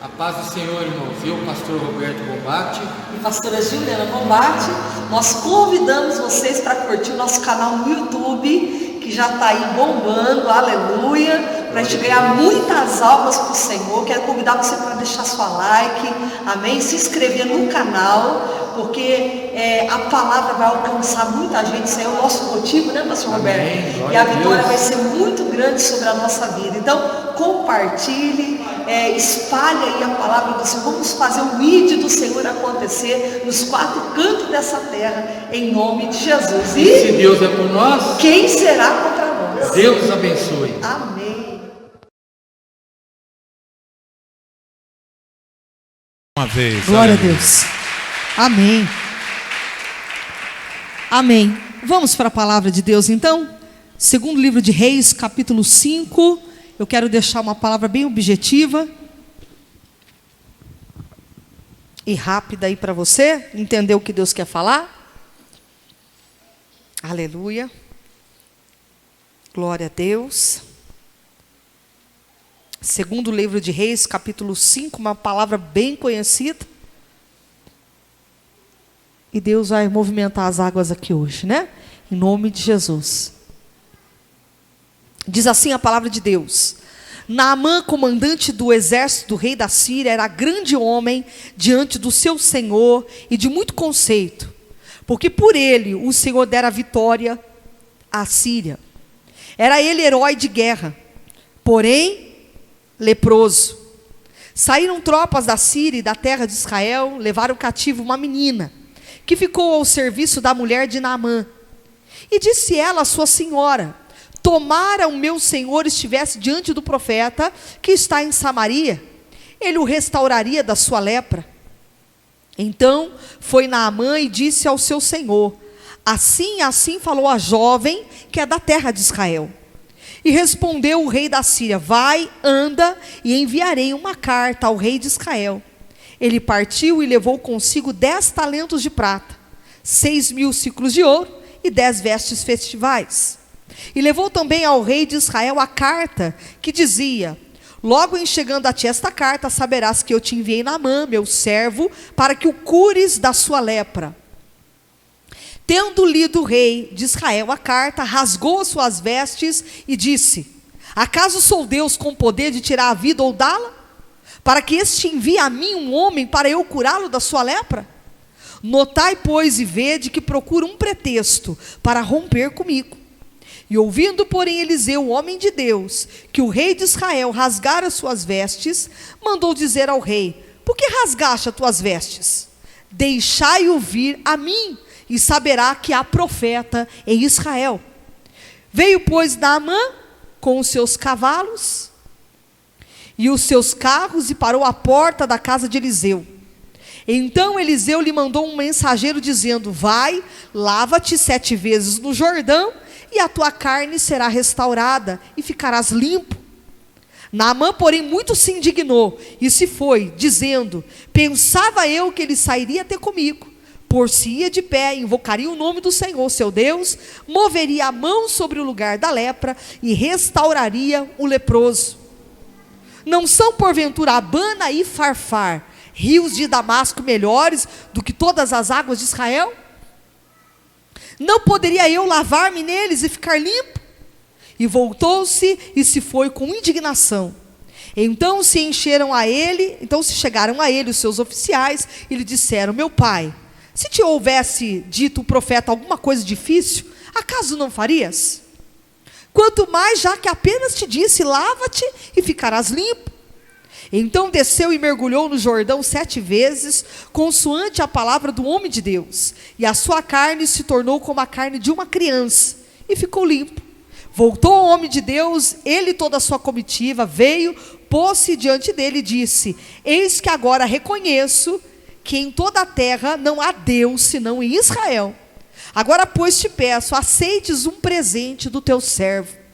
A paz do Senhor, irmãos. Eu, pastor Roberto Bombatti e pastora Juliana Bombatti, nós convidamos vocês para curtir o nosso canal no YouTube, que já está aí bombando, aleluia, para a gente ganhar muitas almas para o Senhor. Quero convidar você para deixar sua like, amém, se inscrever no canal, porque a palavra vai alcançar muita gente. Isso é o nosso motivo, né, pastor Roberto? E a vitória vai ser muito grande sobre a nossa vida. Então, compartilhe, espalhe aí a palavra do Senhor. Vamos fazer o ID do Senhor acontecer nos 4 cantos dessa terra, em nome de Jesus. E se Deus é por nós, quem será contra nós? Deus abençoe. Amém. Uma vez. Glória a Deus. Amém. Amém. Vamos para a palavra de Deus então? Segundo livro de Reis, capítulo 5. Eu quero deixar uma palavra bem objetiva e rápida aí para você entender o que Deus quer falar. Aleluia. Glória a Deus. Segundo livro de Reis, capítulo 5, uma palavra bem conhecida. E Deus vai movimentar as águas aqui hoje, né? Em nome de Jesus. Diz assim a palavra de Deus: Naamã, comandante do exército do rei da Síria, era grande homem diante do seu senhor e de muito conceito, porque por ele o Senhor dera vitória à Síria. Era ele herói de guerra, porém leproso. Saíram tropas da Síria e da terra de Israel, levaram cativo uma menina, que ficou ao serviço da mulher de Naamã. E disse ela à sua senhora: tomara o meu senhor estivesse diante do profeta que está em Samaria, ele o restauraria da sua lepra. Então foi Naamã e disse ao seu senhor: assim falou a jovem que é da terra de Israel. E respondeu o rei da Síria: vai, anda, e enviarei uma carta ao rei de Israel. Ele partiu e levou consigo 10 talentos de prata, 6.000 ciclos de ouro e 10 vestes festivais. E levou também ao rei de Israel a carta que dizia: logo em chegando a ti esta carta, saberás que eu te enviei Naamã, meu servo, para que o cures da sua lepra. Tendo lido o rei de Israel a carta, rasgou as suas vestes e disse: acaso sou Deus com poder de tirar a vida ou dá-la? Para que este envie a mim um homem para eu curá-lo da sua lepra? Notai, pois, e vede que procura um pretexto para romper comigo. E ouvindo, porém, Eliseu, o homem de Deus, que o rei de Israel rasgara as suas vestes, mandou dizer ao rei: por que rasgaste as tuas vestes? Deixai-o vir a mim, e saberá que há profeta em Israel. Veio, pois, Naamã com os seus cavalos e os seus carros, e parou à porta da casa de Eliseu. Então Eliseu lhe mandou um mensageiro dizendo: vai, lava-te 7 vezes no Jordão, e a tua carne será restaurada, e ficarás limpo. Naamã, porém, muito se indignou, e se foi, dizendo: pensava eu que ele sairia até comigo, por-se-ia de pé, invocaria o nome do Senhor, seu Deus, moveria a mão sobre o lugar da lepra, e restauraria o leproso. Não são porventura Abana e Farfar, rios de Damasco, melhores do que todas as águas de Israel? Não poderia eu lavar-me neles e ficar limpo? E voltou-se e se foi com indignação. Então se chegaram a ele os seus oficiais e lhe disseram: meu pai, se te houvesse dito o profeta alguma coisa difícil, acaso não farias? Quanto mais, já que apenas te disse: lava-te e ficarás limpo. Então desceu e mergulhou no Jordão 7 vezes, consoante a palavra do homem de Deus, e a sua carne se tornou como a carne de uma criança, e ficou limpo. Voltou o homem de Deus, ele e toda a sua comitiva, veio, pôs-se diante dele e disse: eis que agora reconheço que em toda a terra não há Deus senão em Israel. Agora, pois, te peço, aceites um presente do teu servo.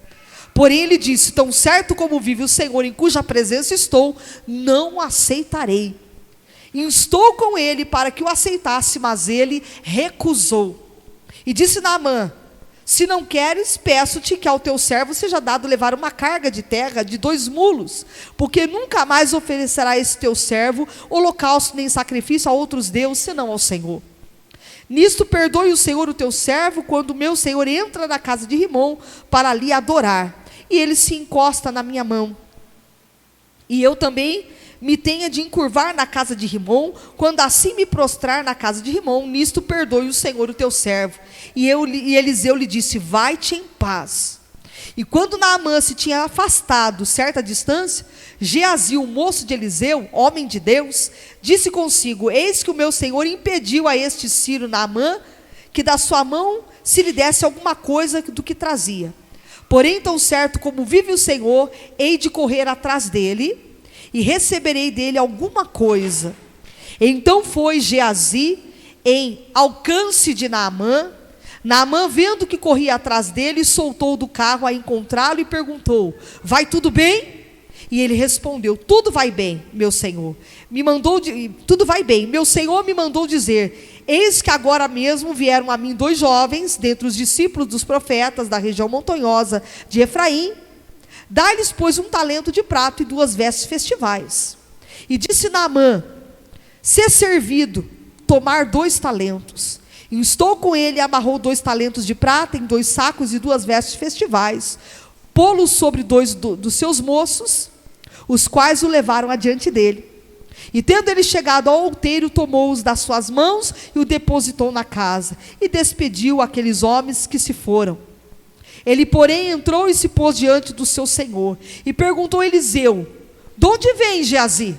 Porém ele disse: tão certo como vive o Senhor, em cuja presença estou, não aceitarei. Instou com ele para que o aceitasse, mas ele recusou. E disse Naamã: Se não queres, peço-te que ao teu servo seja dado levar uma carga de terra de 2 mulos, porque nunca mais oferecerá esse teu servo holocausto nem sacrifício a outros deuses, senão ao Senhor. Nisto perdoe o Senhor o teu servo, quando o meu senhor entra na casa de Rimom para ali adorar, e ele se encosta na minha mão. E eu também me tenha de encurvar na casa de Rimom, quando assim me prostrar na casa de Rimom, nisto perdoe o Senhor o teu servo. E Eliseu lhe disse: vai-te em paz. E quando Naamã se tinha afastado certa distância, Geazi, o moço de Eliseu, homem de Deus, disse consigo: eis que o meu senhor impediu a este sírio Naamã que da sua mão se lhe desse alguma coisa do que trazia. Porém, tão certo como vive o Senhor, hei de correr atrás dele e receberei dele alguma coisa. Então foi Geazi em alcance de Naamã. Naamã, vendo que corria atrás dele, soltou do carro a encontrá-lo e perguntou: vai tudo bem? E ele respondeu: tudo vai bem, meu senhor. Tudo vai bem. Meu senhor me mandou dizer: eis que agora mesmo vieram a mim 2 jovens, dentre os discípulos dos profetas da região montanhosa de Efraim. Dá-lhes, pois, 1 talento de prata e 2 vestes festivais. E disse Naamã: se servido, tomar 2 talentos. Instou com ele e amarrou 2 talentos de prata em 2 sacos e 2 vestes festivais, pô-los sobre 2 dos seus moços, os quais o levaram adiante dele. E tendo ele chegado ao outeiro, tomou-os das suas mãos e o depositou na casa, e despediu aqueles homens que se foram. Ele, porém, entrou e se pôs diante do seu senhor, e perguntou a Eliseu: de onde vem Geazi?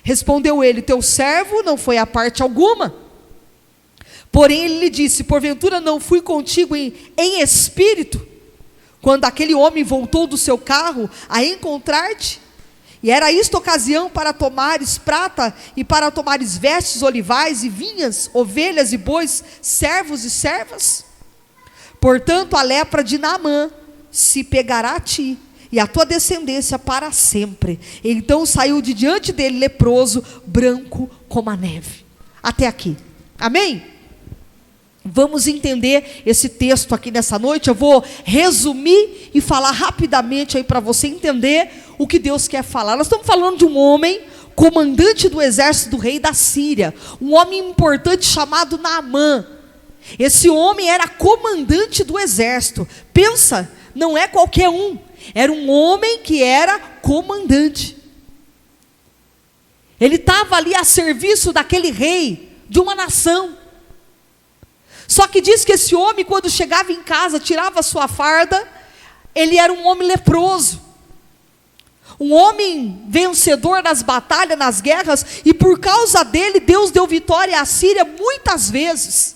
Respondeu ele: teu servo não foi a parte alguma. Porém ele lhe disse: porventura não fui contigo em espírito, quando aquele homem voltou do seu carro a encontrar-te? E era isto ocasião para tomares prata e para tomares vestes olivais e vinhas, ovelhas e bois, servos e servas? Portanto, a lepra de Naamã se pegará a ti e a tua descendência para sempre. Então saiu de diante dele leproso, branco como a neve. Até aqui. Amém? Vamos entender esse texto aqui nessa noite. Eu vou resumir e falar rapidamente aí para você entender o que Deus quer falar. Nós estamos falando de um homem, comandante do exército do rei da Síria, um homem importante chamado Naamã. Esse homem era comandante do exército. Pensa, não é qualquer um. Era um homem que era comandante. Ele estava ali a serviço daquele rei de uma nação. Só que diz que esse homem, quando chegava em casa, tirava a sua farda, ele era um homem leproso. Um homem vencedor nas batalhas, nas guerras, e por causa dele, Deus deu vitória à Síria muitas vezes.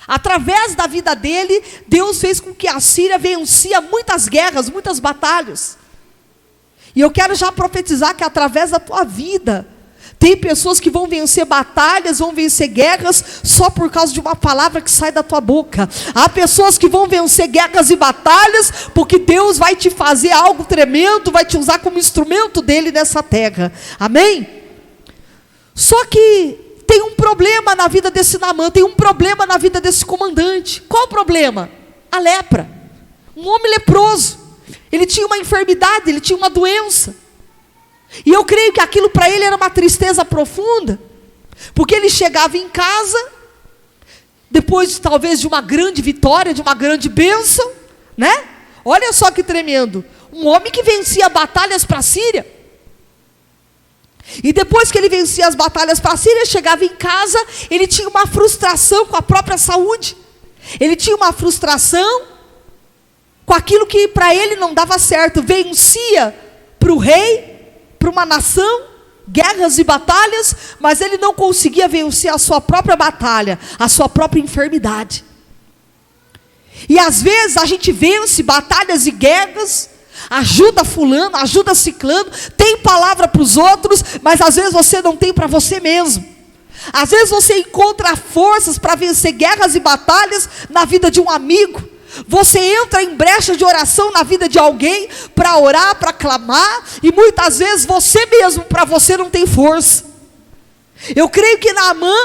Através da vida dele, Deus fez com que a Síria vencia muitas guerras, muitas batalhas. E eu quero já profetizar que através da tua vida, tem pessoas que vão vencer batalhas, vão vencer guerras, só por causa de uma palavra que sai da tua boca. Há pessoas que vão vencer guerras e batalhas, porque Deus vai te fazer algo tremendo, vai te usar como instrumento dele nessa terra. Amém? Só que tem um problema na vida desse Naamã, tem um problema na vida desse comandante. Qual o problema? A lepra. Um homem leproso. Ele tinha uma enfermidade, ele tinha uma doença. E eu creio que aquilo para ele era uma tristeza profunda, porque ele chegava em casa, depois talvez de uma grande vitória, de uma grande bênção, né? Olha só que tremendo, um homem que vencia batalhas para a Síria, e depois que ele vencia as batalhas para a Síria, chegava em casa, ele tinha uma frustração com a própria saúde, ele tinha uma frustração com aquilo que para ele não dava certo, vencia para o rei, para uma nação, guerras e batalhas, mas ele não conseguia vencer a sua própria batalha, a sua própria enfermidade. E às vezes a gente vence batalhas e guerras, ajuda fulano, ajuda ciclano, tem palavra para os outros, mas às vezes você não tem para você mesmo. Às vezes você encontra forças para vencer guerras e batalhas na vida de um amigo. Você entra em brecha de oração na vida de alguém para orar, para clamar, e muitas vezes você mesmo, para você não tem força. Eu creio que Naamã,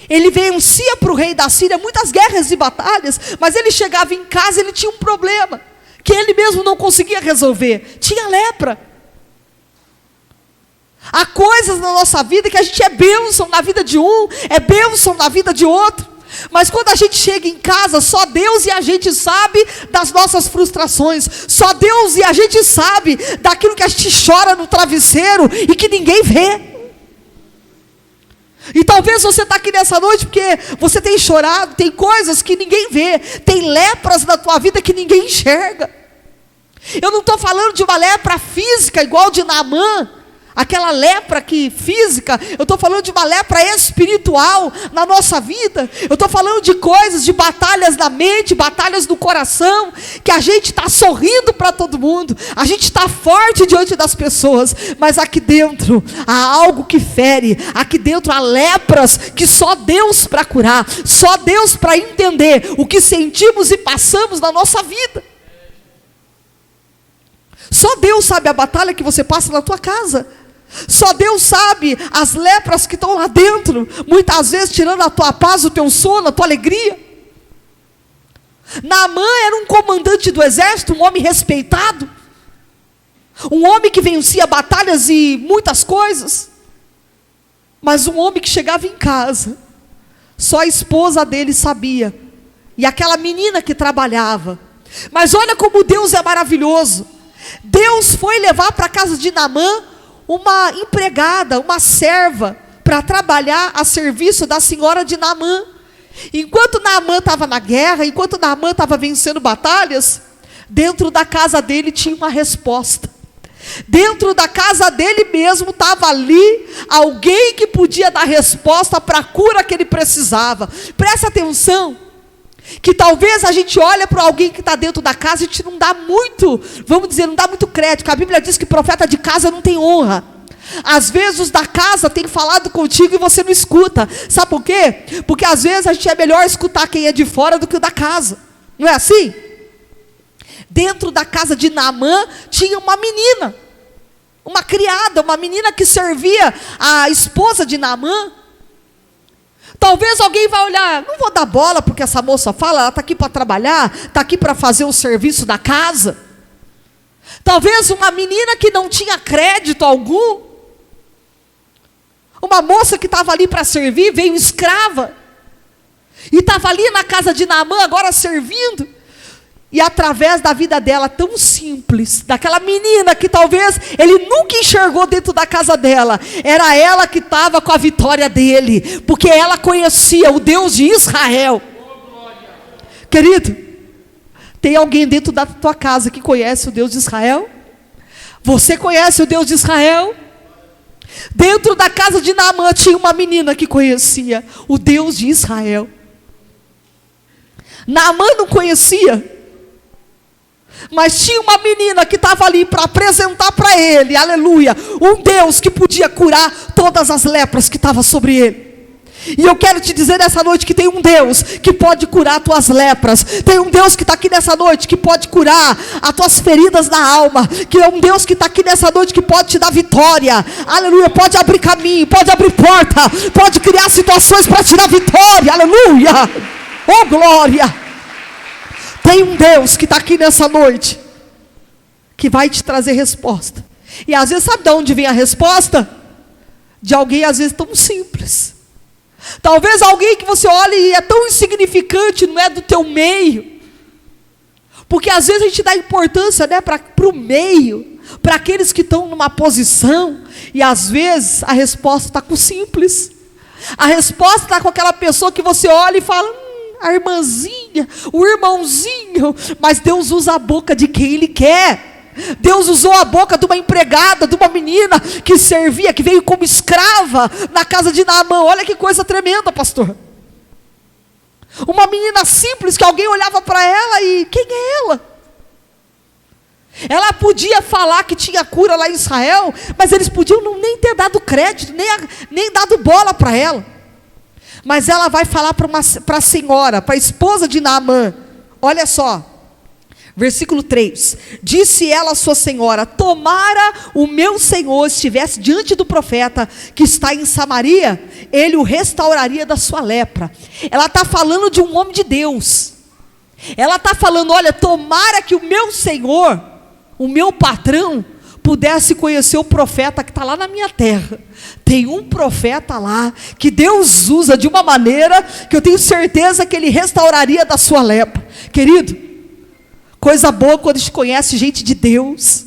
Ele vencia para o rei da Síria muitas guerras e batalhas, mas ele chegava em casa e ele tinha um problema, que ele mesmo não conseguia resolver. Tinha lepra. Há coisas na nossa vida que a gente é bênção na vida de um, é bênção na vida de outro. Mas quando a gente chega em casa, só Deus e a gente sabe das nossas frustrações. Só Deus e a gente sabe daquilo que a gente chora no travesseiro e que ninguém vê. E talvez você está aqui nessa noite porque você tem chorado, tem coisas que ninguém vê, tem lepras na tua vida que ninguém enxerga. Eu não estou falando de uma lepra física igual de Naamã, aquela lepra física. Eu estou falando de uma lepra espiritual na nossa vida. Eu estou falando de coisas, de batalhas na mente, batalhas no coração, que a gente está sorrindo para todo mundo, a gente está forte diante das pessoas, mas aqui dentro há algo que fere, aqui dentro há lepras que só Deus para curar, só Deus para entender o que sentimos e passamos na nossa vida. Só Deus sabe a batalha que você passa na tua casa. Só Deus sabe as lepras que estão lá dentro, muitas vezes tirando a tua paz, o teu sono, a tua alegria. Naamã era um comandante do exército, um homem respeitado, um homem que vencia batalhas e muitas coisas, mas um homem que chegava em casa, só a esposa dele sabia, e aquela menina que trabalhava. Mas olha como Deus é maravilhoso. Deus foi levar para a casa de Naamã uma empregada, uma serva, para trabalhar a serviço da senhora de Naamã. Enquanto Naamã estava na guerra, enquanto Naamã estava vencendo batalhas, dentro da casa dele tinha uma resposta. Dentro da casa dele mesmo estava ali alguém que podia dar resposta para a cura que ele precisava. Presta atenção, que talvez a gente olhe para alguém que está dentro da casa e a gente não dá muito, vamos dizer, não dá muito crédito. A Bíblia diz que profeta de casa não tem honra. Às vezes os da casa têm falado contigo e você não escuta. Sabe por quê? Porque às vezes a gente é melhor escutar quem é de fora do que o da casa. Não é assim? Dentro da casa de Naamã tinha uma menina, uma criada, uma menina que servia a esposa de Naamã. Talvez alguém vai olhar, não vou dar bola porque essa moça fala, ela está aqui para trabalhar, está aqui para fazer o serviço da casa. Talvez uma menina que não tinha crédito algum, uma moça que estava ali para servir, veio escrava, e estava ali na casa de Naamã agora servindo, e através da vida dela tão simples, daquela menina que talvez ele nunca enxergou dentro da casa dela, era ela que estava com a vitória dele, porque ela conhecia o Deus de Israel. Querido, tem alguém dentro da tua casa que conhece o Deus de Israel? Você conhece o Deus de Israel? Dentro da casa de Naamã tinha uma menina que conhecia o Deus de Israel. Naamã não conhecia, mas tinha uma menina que estava ali para apresentar para ele, aleluia, um Deus que podia curar todas as lepras que estavam sobre ele. E eu quero te dizer nessa noite que tem um Deus que pode curar tuas lepras. Tem um Deus que está aqui nessa noite que pode curar as tuas feridas na alma. Que é um Deus que está aqui nessa noite que pode te dar vitória. Aleluia, pode abrir caminho, pode abrir porta, pode criar situações para te dar vitória. Aleluia, oh glória. Tem um Deus que está aqui nessa noite que vai te trazer resposta. E às vezes sabe de onde vem a resposta? De alguém às vezes tão simples. Talvez alguém que você olha e é tão insignificante, não é do teu meio. Porque às vezes a gente dá importância, né, para o meio, para aqueles que estão numa posição. E às vezes a resposta está com o simples. A resposta está com aquela pessoa que você olha e fala, a irmãzinha, o irmãozinho. Mas Deus usa a boca de quem Ele quer. Deus usou a boca de uma empregada, de uma menina que servia, que veio como escrava na casa de Naamã. Olha que coisa tremenda, pastor. Uma menina simples que alguém olhava para ela e quem é ela? Ela podia falar que tinha cura lá em Israel, mas eles podiam nem ter dado crédito, nem dado bola para ela. Mas ela vai falar para a senhora, para a esposa de Naamã. Olha só, Versículo 3, disse ela à sua senhora: tomara o meu senhor estivesse diante do profeta que está em Samaria, ele o restauraria da sua lepra. Ela está falando de um homem de Deus. Ela está falando: olha, tomara que o meu senhor, o meu patrão, pudesse conhecer o profeta que está lá na minha terra. Tem um profeta lá, que Deus usa de uma maneira, que eu tenho certeza que ele restauraria da sua lepra. Querido, coisa boa quando a gente conhece gente de Deus.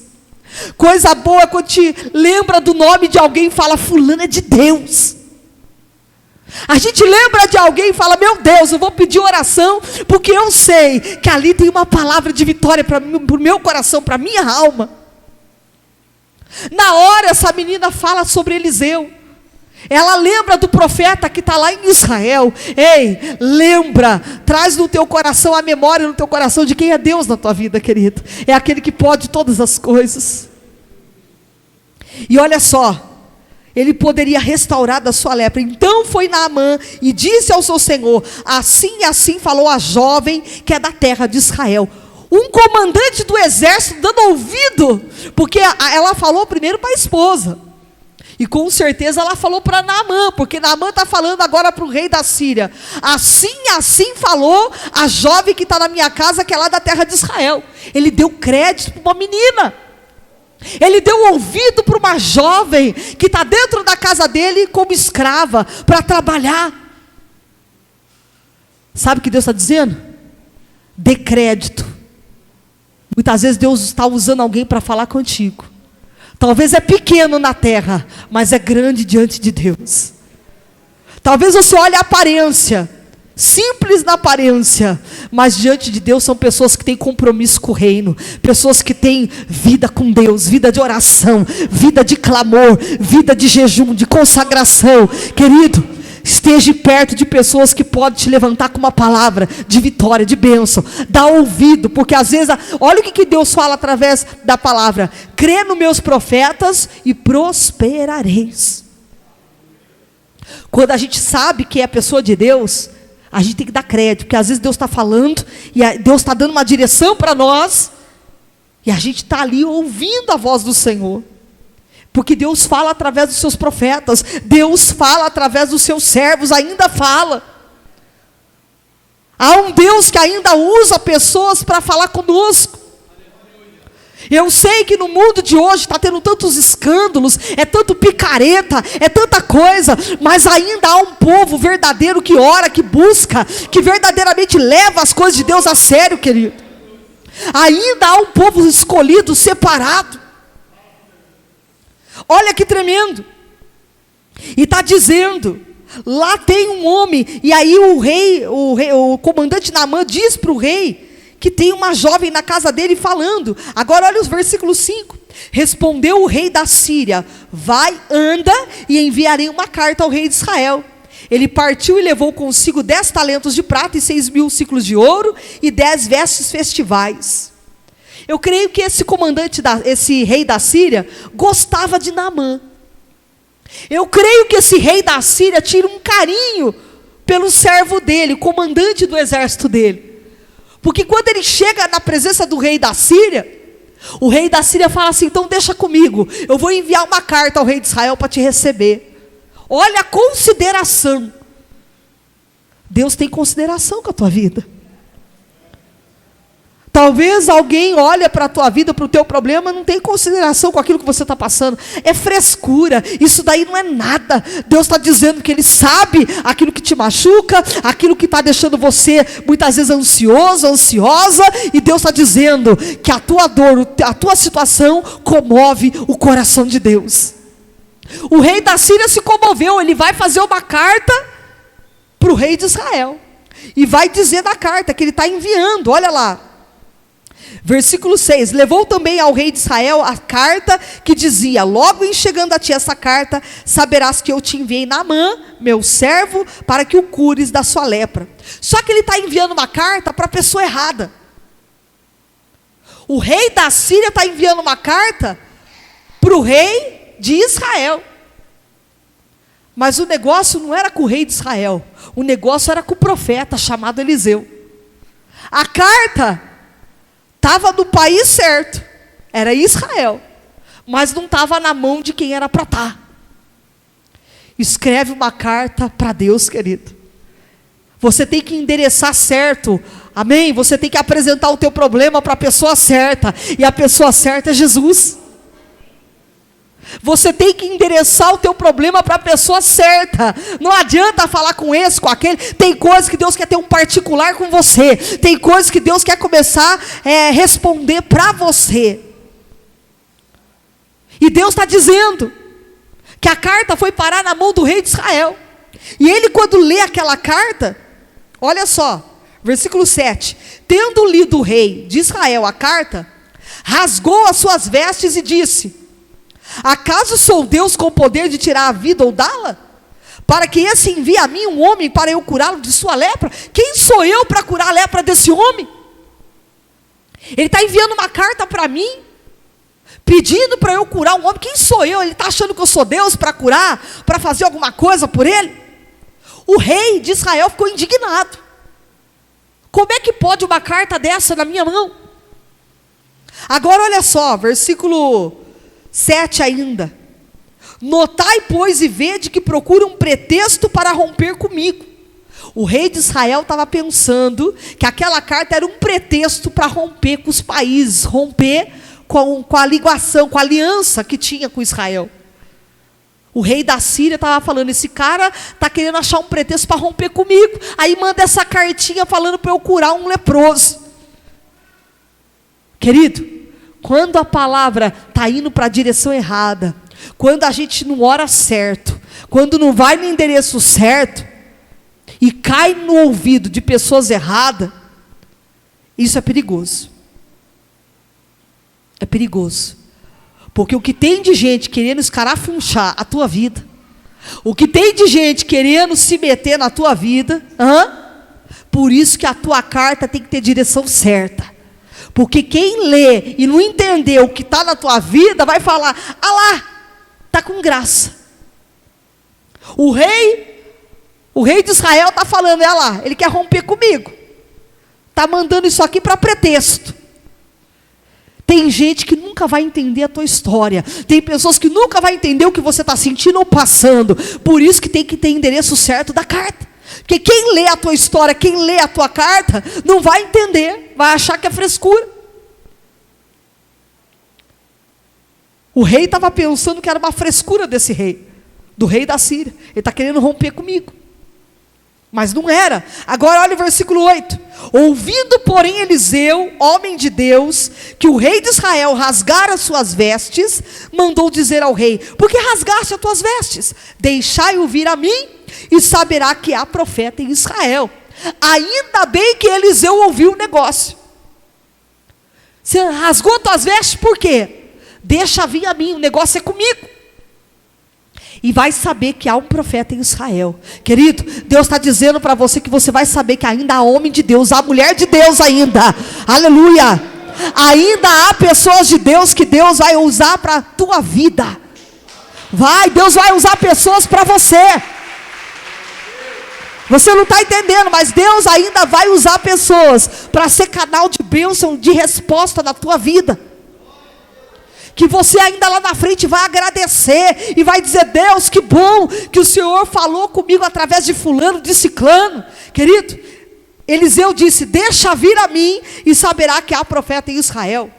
Coisa boa quando te lembra do nome de alguém e fala: fulano é de Deus. A gente lembra de alguém e fala: meu Deus, eu vou pedir oração, porque eu sei que ali tem uma palavra de vitória para o meu coração, para a minha alma. Na hora essa menina fala sobre Eliseu. Ela lembra do profeta que está lá em Israel. Ei, lembra, traz no teu coração a memória, no teu coração, de quem é Deus na tua vida, querido. É aquele que pode todas as coisas. E olha só, ele poderia restaurar da sua lepra. Então foi Naamã e disse ao seu senhor: assim e assim falou a jovem que é da terra de Israel. Um comandante do exército dando ouvido, porque ela falou primeiro para a esposa. E com certeza ela falou para Naamã, porque Naamã está falando agora para o rei da Síria. Assim falou a jovem que está na minha casa, que é lá da terra de Israel. Ele deu crédito para uma menina. Ele deu ouvido para uma jovem que está dentro da casa dele como escrava, para trabalhar. Sabe o que Deus está dizendo? Dê crédito. Muitas vezes Deus está usando alguém para falar contigo. Talvez é pequeno na terra, mas é grande diante de Deus. Talvez você olhe a aparência, simples na aparência, mas diante de Deus são pessoas que têm compromisso com o reino, pessoas que têm vida com Deus, vida de oração, vida de clamor, vida de jejum, de consagração. Querido, esteja perto de pessoas que podem te levantar com uma palavra de vitória, de bênção. Dá ouvido, porque às vezes, olha o que Deus fala através da palavra: crê nos meus profetas e prosperareis. Quando a gente sabe que é pessoa de Deus, a gente tem que dar crédito, porque às vezes Deus está falando, e Deus está dando uma direção para nós, e a gente está ali ouvindo a voz do Senhor. Porque Deus fala através dos seus profetas, Deus fala através dos seus servos, ainda fala. Há um Deus que ainda usa pessoas para falar conosco. Eu sei que no mundo de hoje está tendo tantos escândalos, é tanto picareta, é tanta coisa, mas ainda há um povo verdadeiro que ora, que busca, que verdadeiramente leva as coisas de Deus a sério, querido. Ainda há um povo escolhido, separado. Olha que tremendo. E está dizendo: lá tem um homem. E aí o comandante Naamã diz para o rei que tem uma jovem na casa dele falando. Agora olha os versículos 5. Respondeu o rei da Síria: vai, anda, e enviarei uma carta ao rei de Israel. Ele partiu e levou consigo 10 talentos de prata e 6.000 ciclos de ouro e 10 vestes festivais. Eu creio que esse rei da Síria gostava de Naamã. Eu creio que esse rei da Síria tinha um carinho pelo servo dele, o comandante do exército dele. Porque quando ele chega na presença do rei da Síria, o rei da Síria fala assim: então deixa comigo, eu vou enviar uma carta ao rei de Israel para te receber. Olha a consideração. Deus tem consideração com a tua vida. Talvez alguém olhe para a tua vida, para o teu problema, não tem consideração com aquilo que você está passando. É frescura, isso daí não é nada. Deus está dizendo que Ele sabe aquilo que te machuca, aquilo que está deixando você muitas vezes ansioso, ansiosa. E Deus está dizendo que a tua dor, a tua situação comove o coração de Deus. O rei da Síria se comoveu, ele vai fazer uma carta para o rei de Israel. E vai dizer na carta que ele está enviando, olha lá. Versículo 6, levou também ao rei de Israel a carta que dizia: logo em chegando a ti essa carta, saberás que eu te enviei Naamã, meu servo, para que o cures da sua lepra. Só que ele está enviando uma carta para a pessoa errada. O rei da Síria está enviando uma carta para o rei de Israel. Mas o negócio não era com o rei de Israel, o negócio era com o profeta chamado Eliseu. A carta Estava no país certo, era Israel, mas não estava na mão de quem era para estar. Escreve uma carta para Deus, querido. Você tem que endereçar certo, amém? Você tem que apresentar o teu problema para a pessoa certa, e a pessoa certa é Jesus. Você tem que endereçar o teu problema para a pessoa certa. Não adianta falar com esse, com aquele. Tem coisas que Deus quer ter um particular com você. Tem coisas que Deus quer começar a responder para você. E Deus está dizendo que a carta foi parar na mão do rei de Israel. E ele, quando lê aquela carta, olha só, versículo 7. Tendo lido o rei de Israel a carta, rasgou as suas vestes e disse: acaso sou Deus com o poder de tirar a vida ou dá-la? Para que esse envie a mim um homem para eu curá-lo de sua lepra? Quem sou eu para curar a lepra desse homem? Ele está enviando uma carta para mim, pedindo para eu curar um homem. Quem sou eu? Ele está achando que eu sou Deus para curar, para fazer alguma coisa por ele? O rei de Israel ficou indignado. Como é que pode uma carta dessa na minha mão? Agora olha só, versículo 7 ainda. Notai, pois, e vede que procura um pretexto para romper comigo. O rei de Israel estava pensando que aquela carta era um pretexto para romper com os países, romper com a ligação, com a aliança que tinha com Israel. O rei da Síria estava falando: esse cara está querendo achar um pretexto para romper comigo. Aí manda essa cartinha falando para eu curar um leproso. Querido, quando a palavra está indo para a direção errada, quando a gente não ora certo, quando não vai no endereço certo, e cai no ouvido de pessoas erradas, isso é perigoso. É perigoso. Porque o que tem de gente querendo escarafunchar a tua vida, o que tem de gente querendo se meter na tua vida, por isso que a tua carta tem que ter direção certa. Porque quem lê e não entender o que está na tua vida, vai falar: ah lá, está com graça. O rei de Israel está falando: olha lá, ele quer romper comigo. Está mandando isso aqui para pretexto. Tem gente que nunca vai entender a tua história. Tem pessoas que nunca vai entender o que você está sentindo ou passando. Por isso que tem que ter endereço certo da carta. Porque quem lê a tua história, quem lê a tua carta, não vai entender, vai achar que é frescura. O rei estava pensando que era uma frescura desse rei, do rei da Síria. Ele está querendo romper comigo. Mas não era. Agora olha o versículo 8. Ouvindo, porém, Eliseu, homem de Deus, que o rei de Israel rasgara as suas vestes, mandou dizer ao rei: por que rasgaste as tuas vestes? Deixai-o vir a mim, e saberá que há profeta em Israel. Ainda bem que Eliseu ouviu o negócio. Você rasgou as tuas vestes por quê? Deixa vir a mim, o negócio é comigo. E vai saber que há um profeta em Israel. Querido, Deus está dizendo para você que você vai saber que ainda há homem de Deus, há mulher de Deus ainda. Aleluia. Ainda há pessoas de Deus que Deus vai usar para a tua vida. Deus vai usar pessoas para você. Você não está entendendo, mas Deus ainda vai usar pessoas para ser canal de bênção, de resposta na tua vida. Que você ainda lá na frente vai agradecer e vai dizer: Deus, que bom que o Senhor falou comigo através de fulano, de ciclano. Querido, Eliseu disse: deixa vir a mim, e saberá que há profeta em Israel.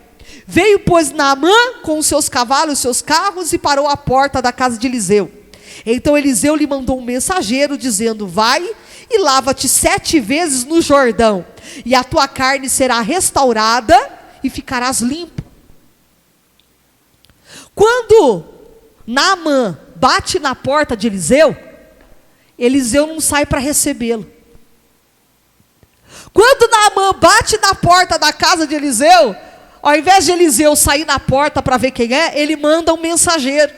Veio, pois, Naamã com os seus cavalos, os seus carros, e parou à porta da casa de Eliseu. Então Eliseu lhe mandou um mensageiro, dizendo: vai e lava-te 7 vezes no Jordão, e a tua carne será restaurada, e ficarás limpo. Quando Naamã bate na porta de Eliseu, Eliseu não sai para recebê-lo. Quando Naamã bate na porta da casa de Eliseu, ao invés de Eliseu sair na porta para ver quem é, ele manda um mensageiro.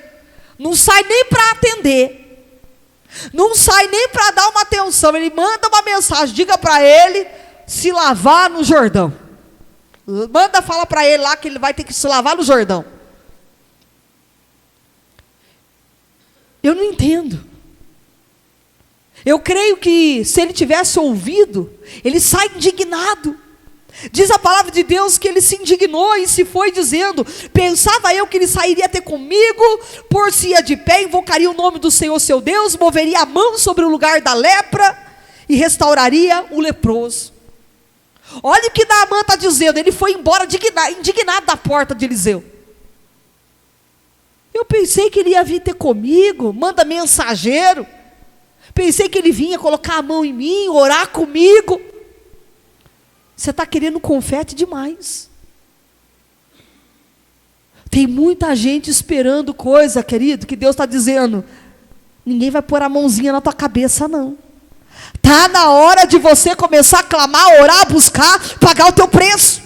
Não sai nem para atender, não sai nem para dar uma atenção. Ele manda uma mensagem: diga para ele se lavar no Jordão. Fala para ele lá que ele vai ter que se lavar no Jordão. Eu não entendo. Eu creio que se ele tivesse ouvido, ele sai indignado. Diz a palavra de Deus que ele se indignou e se foi dizendo: pensava eu que ele sairia ter comigo, por-se-ia de pé, invocaria o nome do Senhor seu Deus, moveria a mão sobre o lugar da lepra e restauraria o leproso. Olha o que Naamã está dizendo. Ele foi embora indignado da porta de Eliseu. Eu pensei que ele ia vir ter comigo, manda mensageiro. Pensei que ele vinha colocar a mão em mim, orar comigo. Você está querendo confete demais. Tem muita gente esperando coisa, querido, que Deus está dizendo: ninguém vai pôr a mãozinha na tua cabeça, não. Está na hora de você começar a clamar, orar, buscar, pagar o teu preço.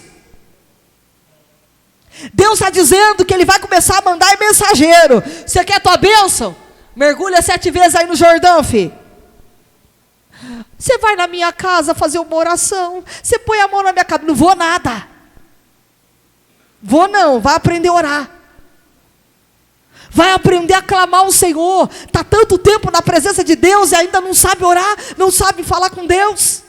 Deus está dizendo que Ele vai começar a mandar mensageiro. Você quer tua bênção? Mergulha 7 vezes aí no Jordão, filho. Você vai na minha casa fazer uma oração, você põe a mão na minha cabeça. Não vou nada. Vou não, vai aprender a orar. Vai aprender a clamar ao Senhor. Está tanto tempo na presença de Deus e ainda não sabe orar, não sabe falar com Deus.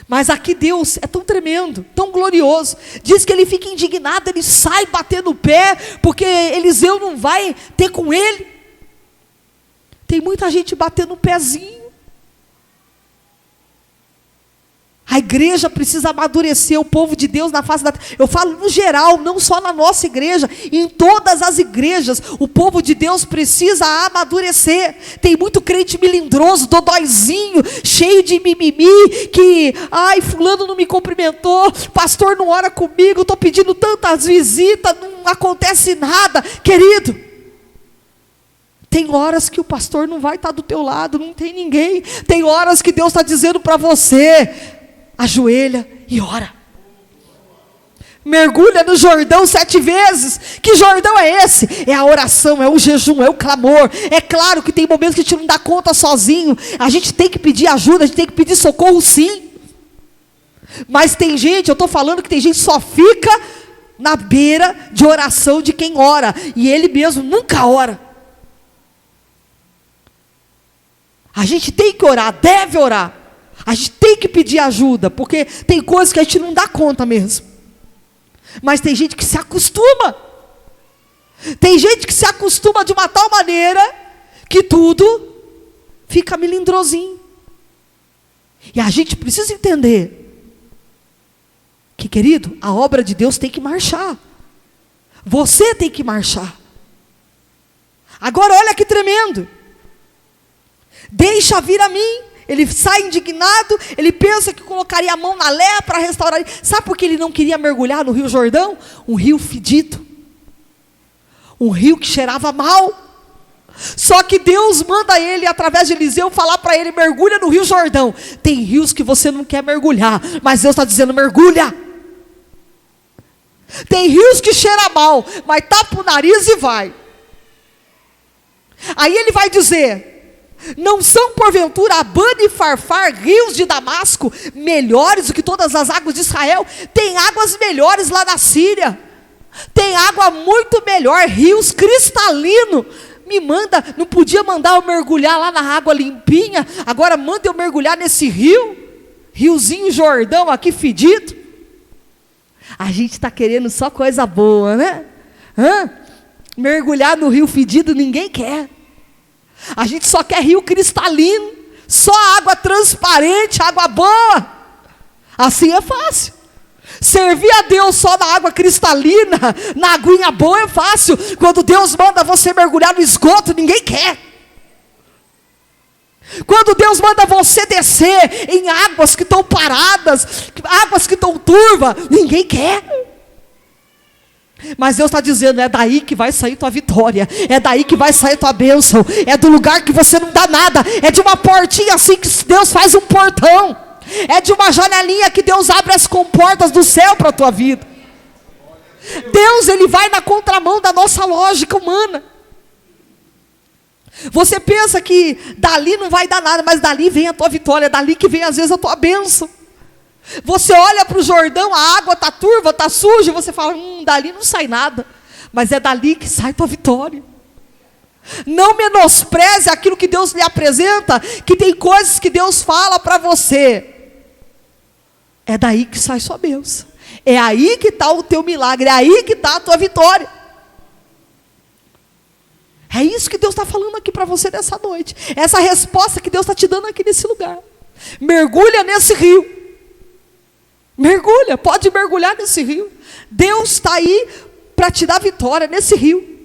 Mas aqui Deus é tão tremendo, tão glorioso. Diz que ele fica indignado, ele sai batendo o pé, porque Eliseu não vai ter com ele. Tem muita gente batendo o pezinho. A igreja precisa amadurecer, o povo de Deus na face da terra. Eu falo no geral, não só na nossa igreja, em todas as igrejas, o povo de Deus precisa amadurecer. Tem muito crente melindroso, dodóizinho, cheio de mimimi, que, ai, fulano não me cumprimentou, pastor não ora comigo, estou pedindo tantas visitas, não acontece nada. Querido, tem horas que o pastor não vai estar do teu lado, não tem ninguém. Tem horas que Deus está dizendo para você: ajoelha e ora. Mergulha no Jordão 7 vezes. Que Jordão é esse? É a oração, é o jejum, é o clamor. É claro que tem momentos que a gente não dá conta sozinho. A gente tem que pedir ajuda, a gente tem que pedir socorro, sim. Mas tem gente, eu estou falando que tem gente que só fica na beira de oração de quem ora. E ele mesmo nunca ora. A gente tem que orar, deve orar. A gente tem que pedir ajuda, porque tem coisas que a gente não dá conta mesmo. Mas tem gente que se acostuma. Tem gente que se acostuma de uma tal maneira que tudo fica melindrosinho. E a gente precisa entender que, querido, a obra de Deus tem que marchar. Você tem que marchar. Agora olha que tremendo. Deixa vir a mim. Ele sai indignado, ele pensa que colocaria a mão na lepra para restaurar. Sabe por que ele não queria mergulhar no rio Jordão? Um rio fedido. Um rio que cheirava mal. Só que Deus manda ele, através de Eliseu, falar para ele: mergulha no rio Jordão. Tem rios que você não quer mergulhar, mas Deus está dizendo: mergulha. Tem rios que cheiram mal, mas tapa o nariz e vai. Aí ele vai dizer: não são porventura Abana e Farfar, rios de Damasco, melhores do que todas as águas de Israel? Tem águas melhores lá na Síria. Tem água muito melhor, rios cristalinos. Me manda, não podia mandar eu mergulhar lá na água limpinha? Agora manda eu mergulhar nesse rio, riozinho Jordão aqui fedido. A gente está querendo só coisa boa, né? Mergulhar no rio fedido ninguém quer. A gente só quer rio cristalino, só água transparente, água boa. Assim é fácil. Servir a Deus só na água cristalina, na aguinha boa é fácil. Quando Deus manda você mergulhar no esgoto, ninguém quer. Quando Deus manda você descer em águas que estão paradas, águas que estão turvas, ninguém quer. Mas Deus está dizendo: é daí que vai sair tua vitória, é daí que vai sair tua bênção, é do lugar que você não dá nada, é de uma portinha assim que Deus faz um portão, é de uma janelinha que Deus abre as comportas do céu para a tua vida. Deus, Ele vai na contramão da nossa lógica humana. Você pensa que dali não vai dar nada, mas dali vem a tua vitória, dali que vem às vezes a tua bênção. Você olha para o Jordão, a água está turva, está suja, e você fala: dali não sai nada. Mas é dali que sai tua vitória. Não menospreze aquilo que Deus lhe apresenta, que tem coisas que Deus fala para você, É daí que sai sua bênção. É aí que está o teu milagre. É aí que está a tua vitória. É isso que Deus está falando aqui para você nessa noite. Essa resposta que Deus está te dando aqui nesse lugar. Mergulha nesse rio. Mergulha, pode mergulhar nesse rio. Deus está aí para te dar vitória nesse rio.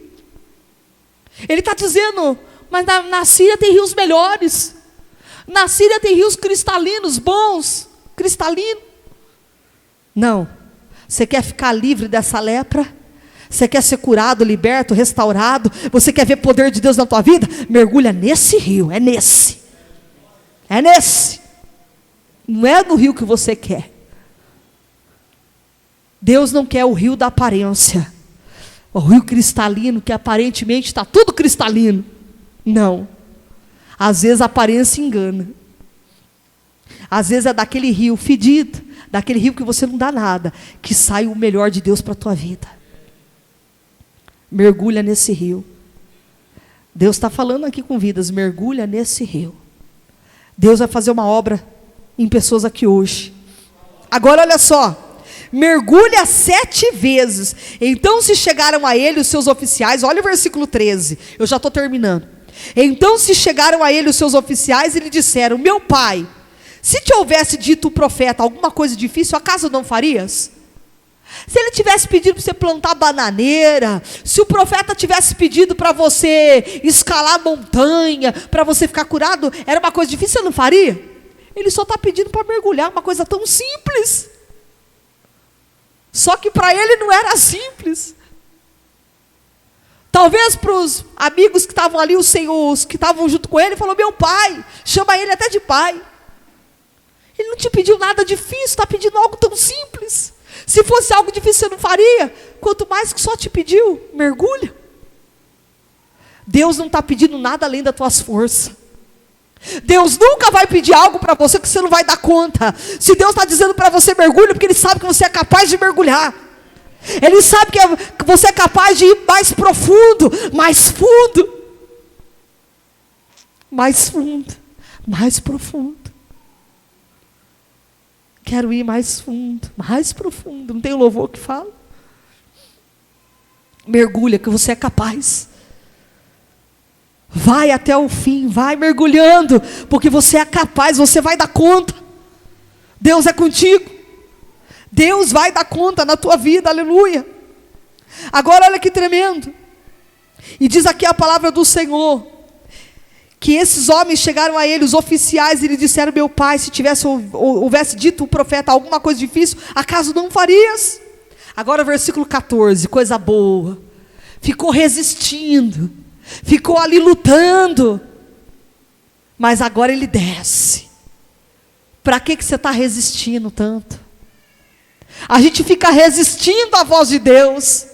Ele está dizendo, mas na Síria tem rios melhores. Na Síria tem rios cristalinos, bons, cristalinos. Não. Você quer ficar livre dessa lepra? Você quer ser curado, liberto, restaurado? Você quer ver o poder de Deus na tua vida? Mergulha nesse rio, é nesse. É nesse. Não é no rio que você quer. Deus não quer o rio da aparência. O rio cristalino, que aparentemente está tudo cristalino. Não. Às vezes a aparência engana. Às vezes é daquele rio fedido, daquele rio que você não dá nada, que sai o melhor de Deus para a tua vida. Mergulha nesse rio. Deus está falando aqui com vidas, mergulha nesse rio. Deus vai fazer uma obra em pessoas aqui hoje. Agora olha só, mergulha 7 vezes. Então se chegaram a ele os seus oficiais, olha o versículo 13, eu já estou terminando. Então se chegaram a ele os seus oficiais e lhe disseram, meu pai, se te houvesse dito o profeta alguma coisa difícil, acaso não farias? Se ele tivesse pedido para você plantar bananeira, se o profeta tivesse pedido para você escalar montanha, para você ficar curado, era uma coisa difícil, você não faria? Ele só está pedindo para mergulhar, uma coisa tão simples. Só que para ele não era simples. Talvez para os amigos que estavam ali, os senhores que estavam junto com ele, falou, meu pai, chama ele até de pai. Ele não te pediu nada difícil, está pedindo algo tão simples. Se fosse algo difícil, você não faria. Quanto mais que só te pediu, mergulha. Deus não está pedindo nada além das tuas forças. Deus nunca vai pedir algo para você que você não vai dar conta. Se Deus está dizendo para você mergulha, porque Ele sabe que você é capaz de mergulhar. Ele sabe que você é capaz de ir mais profundo, mais fundo. Mais fundo, mais profundo. Quero ir mais fundo, mais profundo. Não tem um louvor que fala? Mergulha, que você é capaz. Vai até o fim, vai mergulhando, porque você é capaz, você vai dar conta. Deus é contigo. Deus vai dar conta na tua vida, aleluia. Agora olha que tremendo. E diz aqui a palavra do Senhor, que esses homens chegaram a ele, os oficiais, e lhe disseram, meu pai, se houvesse dito o profeta alguma coisa difícil, acaso não farias? Agora versículo 14, coisa boa. Ficou resistindo, ficou ali lutando, mas agora ele desce. Para que você está resistindo tanto? A gente fica resistindo à voz de Deus.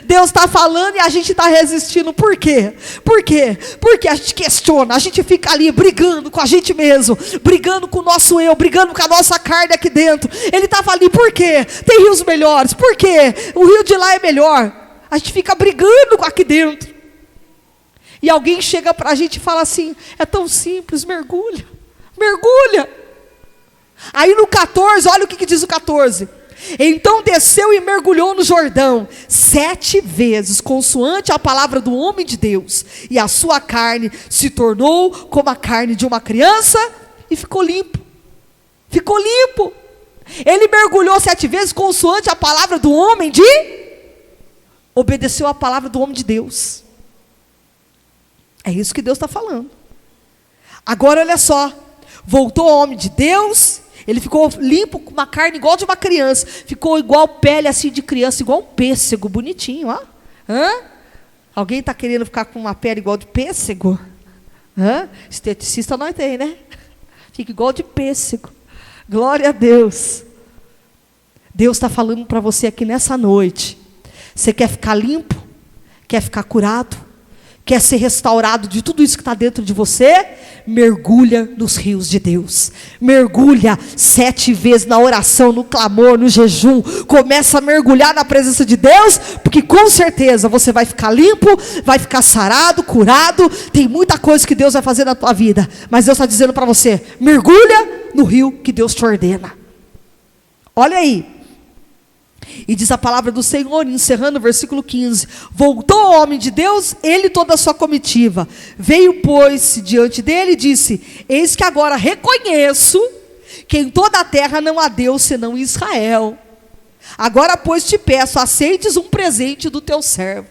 Deus está falando e a gente está resistindo. Por quê? Por quê? Porque a gente questiona, a gente fica ali brigando com a gente mesmo, brigando com o nosso eu, brigando com a nossa carne aqui dentro. Ele estava ali, por quê? Tem rios melhores, por quê? O rio de lá é melhor. A gente fica brigando aqui dentro. E alguém chega para a gente e fala assim, é tão simples, mergulha, mergulha. Aí no 14, olha o que diz o 14. Então desceu e mergulhou no Jordão 7 vezes, consoante a palavra do homem de Deus, e a sua carne se tornou como a carne de uma criança, e ficou limpo. Ficou limpo. Ele mergulhou 7 vezes, consoante a palavra do homem de... Obedeceu a palavra do homem de Deus. É isso que Deus está falando. Agora olha só, voltou o homem de Deus. Ele ficou limpo, com uma carne igual de uma criança. Ficou igual pele assim de criança, igual um pêssego, bonitinho, ó. Alguém está querendo ficar com uma pele igual de pêssego? Esteticista nós tem, né? Fica igual de pêssego. Glória a Deus. Deus está falando para você aqui nessa noite. Você quer ficar limpo? Quer ficar curado? Quer ser restaurado de tudo isso que está dentro de você? Mergulha nos rios de Deus. Mergulha 7 vezes na oração, no clamor, no jejum. Começa a mergulhar na presença de Deus, porque com certeza você vai ficar limpo, vai ficar sarado, curado. Tem muita coisa que Deus vai fazer na tua vida, mas Deus está dizendo para você, mergulha no rio que Deus te ordena. Olha aí. E diz a palavra do Senhor, encerrando o versículo 15: voltou o homem de Deus, ele e toda a sua comitiva. Veio, pois, diante dele e disse: eis que agora reconheço que em toda a terra não há Deus senão em Israel. Agora, pois, te peço, aceites um presente do teu servo.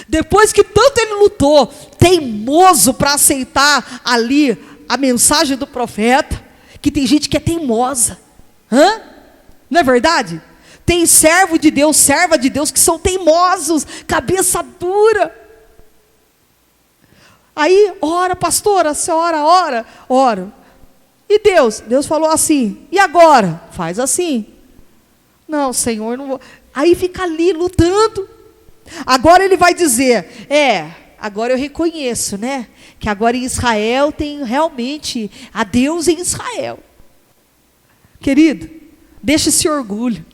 Depois que tanto ele lutou, teimoso para aceitar ali a mensagem do profeta, que tem gente que é teimosa, não é verdade? Tem servo de Deus, serva de Deus que são teimosos, cabeça dura. Aí, ora, pastora, a senhora ora, oro. E Deus falou assim: e agora? Faz assim. Não, Senhor, não vou. Aí fica ali lutando. Agora ele vai dizer: agora eu reconheço, né? Que agora em Israel tem realmente a Deus em Israel. Querido, deixa esse orgulho.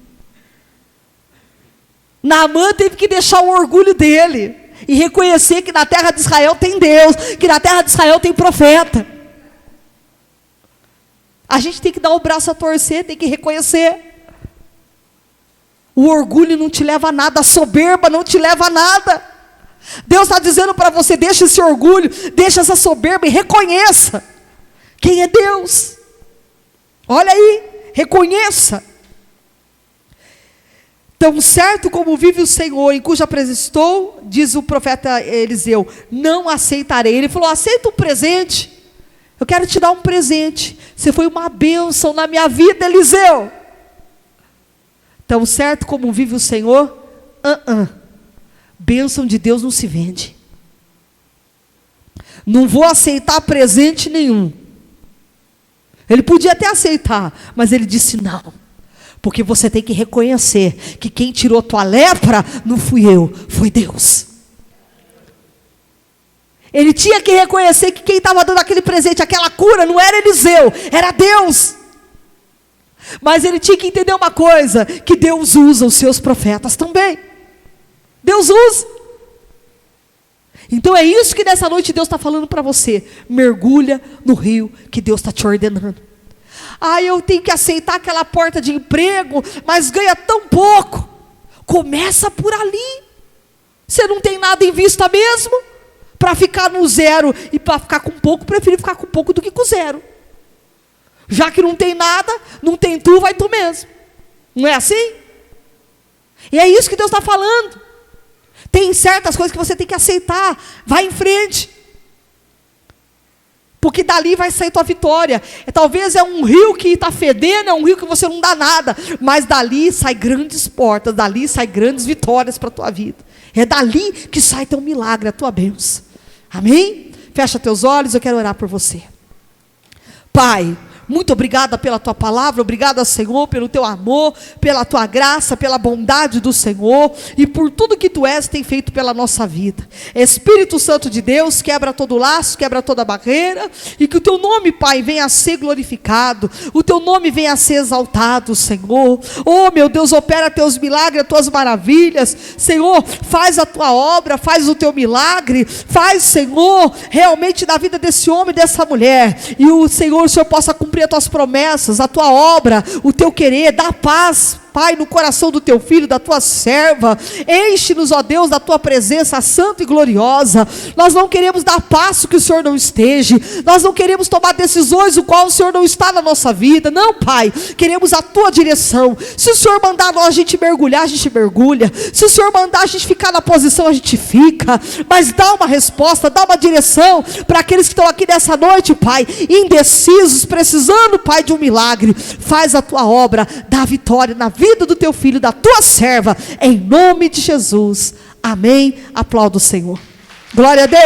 Naamã teve que deixar o orgulho dele e reconhecer que na terra de Israel tem Deus, que na terra de Israel tem profeta. A gente tem que dar o braço a torcer, tem que reconhecer. O orgulho não te leva a nada, a soberba não te leva a nada. Deus está dizendo para você: deixa esse orgulho, deixa essa soberba e reconheça quem é Deus. Olha aí, reconheça. Tão certo como vive o Senhor, em cuja presença estou, diz o profeta Eliseu, não aceitarei. Ele falou: aceita um presente. Eu quero te dar um presente. Você foi uma bênção na minha vida, Eliseu. Tão certo como vive o Senhor, bênção de Deus não se vende. Não vou aceitar presente nenhum. Ele podia até aceitar, mas ele disse não. Porque você tem que reconhecer que quem tirou tua lepra não fui eu, foi Deus. Ele tinha que reconhecer que quem estava dando aquele presente, aquela cura, não era Eliseu, era Deus. Mas ele tinha que entender uma coisa: que Deus usa os seus profetas também. Deus usa. Então é isso que nessa noite Deus está falando para você. Mergulha no rio que Deus está te ordenando. Eu tenho que aceitar aquela porta de emprego, mas ganha tão pouco. Começa por ali. Você não tem nada em vista mesmo? Para ficar no zero e para ficar com pouco, prefiro ficar com pouco do que com zero. Já que não tem nada, não tem tu, vai tu mesmo. Não é assim? E é isso que Deus está falando. Tem certas coisas que você tem que aceitar. Vai em frente. Porque dali vai sair tua vitória. Talvez é um rio que está fedendo, é um rio que você não dá nada. Mas dali sai grandes portas, dali sai grandes vitórias para a tua vida. É dali que sai teu milagre, a tua bênção. Amém? Fecha teus olhos, eu quero orar por você. Pai, muito obrigada pela tua palavra, obrigada, Senhor, pelo teu amor, pela tua graça, pela bondade do Senhor e por tudo que tu és e tem feito pela nossa vida. Espírito Santo de Deus, quebra todo laço, quebra toda barreira e que o teu nome, Pai, venha a ser glorificado, o teu nome venha a ser exaltado, Senhor. Oh, meu Deus, opera teus milagres, as tuas maravilhas, Senhor, faz a tua obra, faz o teu milagre, faz, Senhor, realmente na vida desse homem e dessa mulher, e o Senhor possa cumprir as tuas promessas, a tua obra, o teu querer, dá paz, Pai, no coração do teu filho, da tua serva. Enche-nos, ó Deus, da tua presença santa e gloriosa. Nós não queremos dar passo que o Senhor não esteja. Nós não queremos tomar decisões o qual o Senhor não está na nossa vida. Não, Pai, queremos a tua direção. Se o Senhor mandar nós a gente mergulhar, a gente mergulha. Se o Senhor mandar a gente ficar na posição, a gente fica. Mas dá uma resposta, dá uma direção para aqueles que estão aqui nessa noite, Pai, indecisos, precisando, Pai, de um milagre. Faz a tua obra, dá vitória na vida do teu filho, da tua serva, em nome de Jesus, amém. Aplauda o Senhor, glória a Deus.